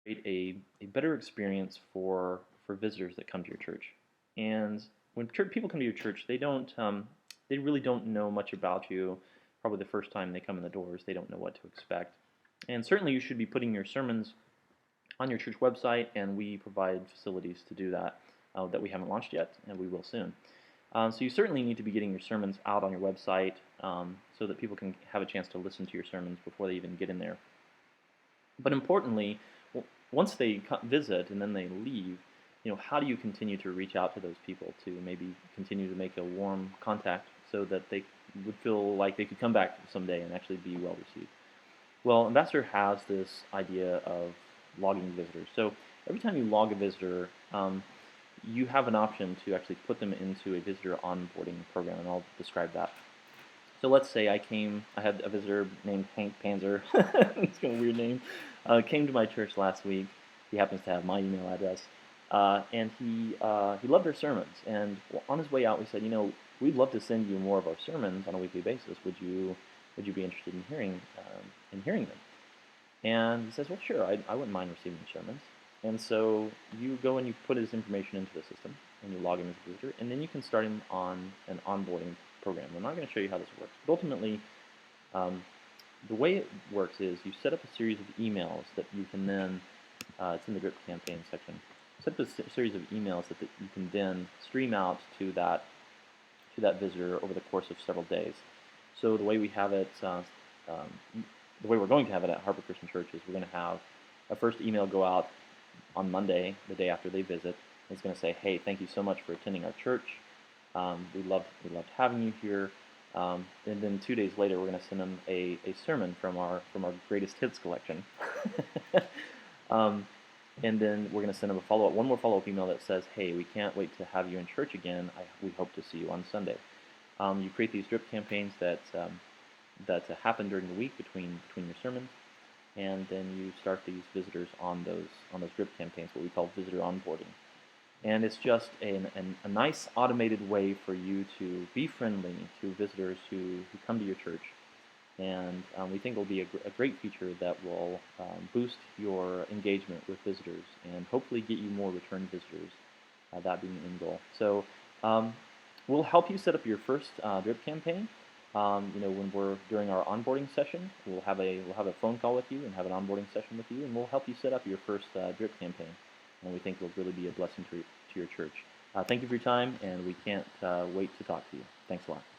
create a better experience for visitors that come to your church. And when people come to your church, they really don't know much about you. Probably the first time they come in the doors, they don't know what to expect. And certainly, you should be putting your sermons on your church website, and we provide facilities to do that that we haven't launched yet, and we will soon. So you certainly need to be getting your sermons out on your website so that people can have a chance to listen to your sermons before they even get in there. But importantly, once they visit and then they leave, how do you continue to reach out to those people to maybe continue to make a warm contact so that they would feel like they could come back someday and actually be well received? Well, Ambassador has this idea of logging visitors. So every time you log a visitor, you have an option to actually put them into a visitor onboarding program, and I'll describe that. So let's say I had a visitor named Hank Panzer, it's kind of a weird name, came to my church last week. He happens to have my email address, and he loved our sermons. And on his way out, we said, we'd love to send you more of our sermons on a weekly basis. Would you be interested in hearing them? And he says, well, sure, I wouldn't mind receiving sermons. And so you go and you put his information into the system, and you log him as a visitor, and then you can start him on an onboarding program. I'm not going to show you how this works, but ultimately, the way it works is you set up a series of emails that you can then, it's in the drip campaign section, set up a series of emails that you can then stream out to that visitor over the course of several days. So the way we have it, the way we're going to have it at Harper Christian Church is we're going to have a first email go out on Monday, the day after they visit. It's going to say, hey, thank you so much for attending our church. We loved having you here. And then 2 days later, we're going to send them a sermon from our greatest hits collection. And then we're going to send them one more follow-up email that says, hey, we can't wait to have you in church again. We hope to see you on Sunday. You create these drip campaigns that happen during the week between your sermons, and then you start these visitors on those drip campaigns, what we call visitor onboarding. And it's just a nice automated way for you to be friendly to visitors who come to your church. And we think it will be a great feature that will boost your engagement with visitors and hopefully get you more return visitors, that being the end goal. So we'll help you set up your first drip campaign. When we're during our onboarding session, we'll have a phone call with you and have an onboarding session with you, and we'll help you set up your first drip campaign. And we think it'll really be a blessing to your church. Thank you for your time, and we can't wait to talk to you. Thanks a lot.